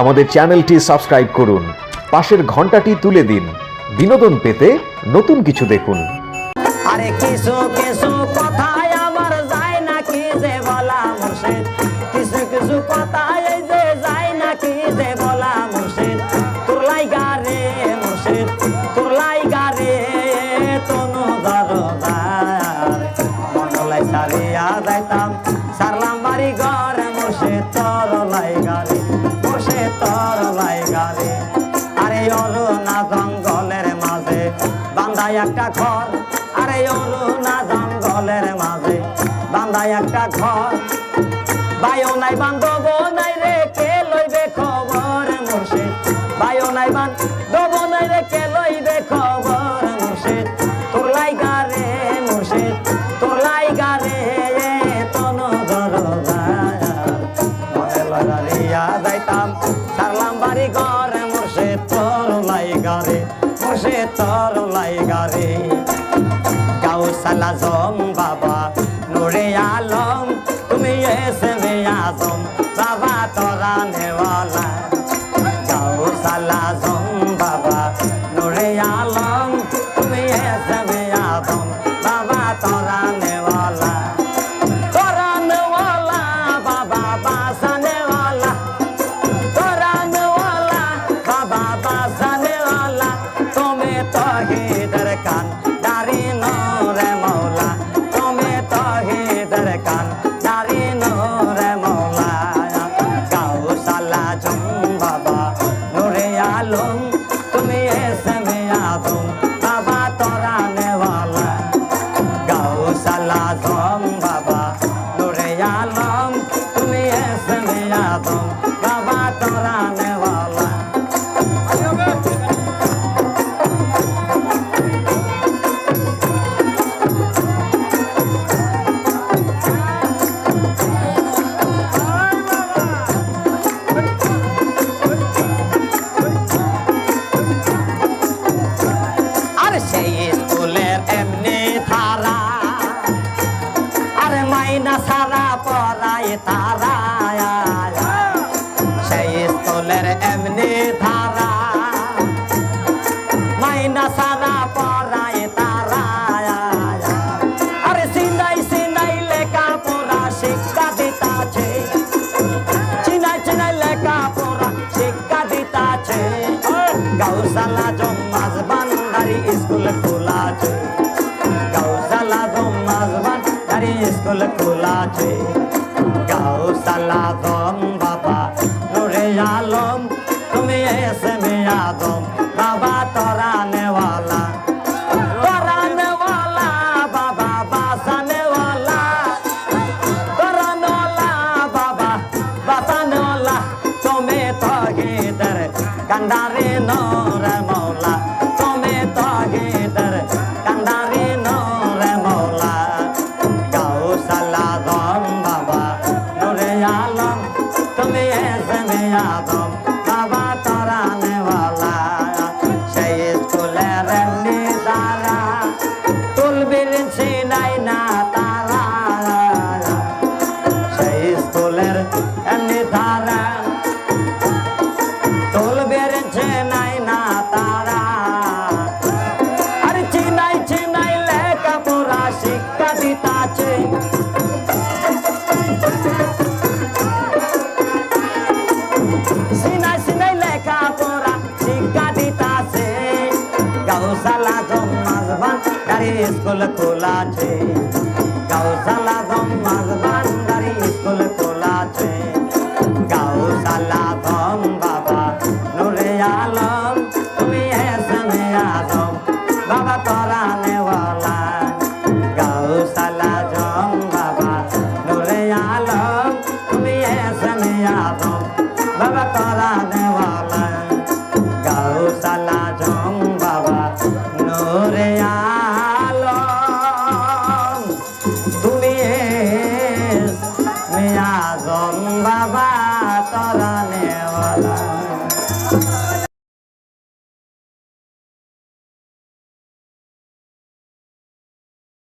আমাদের চ্যানেলটি সাবস্ক্রাইব করুন, পাশের ঘন্টাটি তুলে দিন। বিনোদন পেতে নতুন কিছু দেখুন। আরে কিছু কিছু কথাই আমার যায় না কি যে বলা মুর্শিদ, কিছু কিছু কথাই এই যে যায় না কি যে বলা মুর্শিদ। তোর লাইগা রে মুর্শিদ, তোর লাইগা রে তনু দরদার, মনলাই সারিয়া যাইতাম সারলাম বাড়ি ঘর মুর্শিদ তোর লাইগা রে, মুর্শিদ তোর লাইগা রে। আরে অরুণা জঙ্গলের মাঝে বান্ধাই একটা ঘর, আরে অরুণা জঙ্গলের মাঝে বান্ধাই একটা ঘর। বায়ু নাই বান্ধব নাই রে কে লইবে খবর মুর্শিদ, বায়ু নাই বান্ধব নাই রে কে লইবে খবর মুর্শিদ। তোর লাইগা রে মুর্শিদ, তোর লাইগা রে তনু দরদার, মনে লইয়া যাইতাম সারলাম বাড়ি ঘর মুর্শিদ তোর লাইগা রে, মুর্শিদ তোর লাইগা রে। গাউসাল আজম বাবা নূরে আলম, তুমি এসে আজম বাবা তোরা নেওয়ালা। গাউসাল আজম বাবা নূরে আলম, তুমি এসে আজম বাবা তোরা নেওয়ালা। তোরা নেওয়ালা বাবা বাসানেওয়ালা, তোরা নেওয়ালা বাবা বাসানেওয়ালা। তুমি তো হিদর কান দারি নোরে মৌলা, তুমি তো হিদর কান দারি নোরে মৌলা। গাউসাল আজম বাবা নূরে আলম, তুমি এসে আজম বাবা তোরা নেওয়ালা। গাউসাল আজম বাবা নূরে আলম, তুমি এসে আজম বাবা তোরা নেওয়ালা। সেই স্কুলের এমনি ধারা, আরে মাইনা সারা পড়ায় তারা। সেই স্কুলের এমনি ধারা, মাইনা সারা পড়ায় তারা। আরে সিনাই সিনাই লেখা পড়া শিক্ষা দিতাছে, চিনাই চিনাই লেখা পড়া শিক্ষা দিতাছে। গাউসাল আজম মাজবান স্কুল খোলা আছে, গাউসাল আজম মাজবান তারি স্কুল খোলা আছে। গাউসাল আজম বাবা নূরে আলম, তুমি এসে আজম বাবা তোরা নেওয়ালা। তোরা নেওয়ালা বাবা বাসানেওয়ালা, তোরা নেওয়ালা বাবা বাসানেওয়ালা। তুমি তো হিদর কান্দারে নোরে মৌলা, তুমি তো হিদর কান্দারে নোরে মৌলা। গাউসাল আজম বাবা নূরে আলম, তুমি এসে আজম বাবা তোরা নেওয়ালা। সেই স্কুলের এমনি তারা, তুলবির চিনাই না তারা। সেই স্কুলের এমনি তারা, তুলবির চিনাই না তারা। আরে চিনাই চিনাই লেখা পড়া শিক্ষা দিতাছে, সিনাই সিনাই লেখা পড়া শিক্ষা দিতাছে। গাউসাল আজম মাজবান তারি স্কুল খোলা আছে, গাউসাল আজম মাজবান তারি স্কুল খোলা।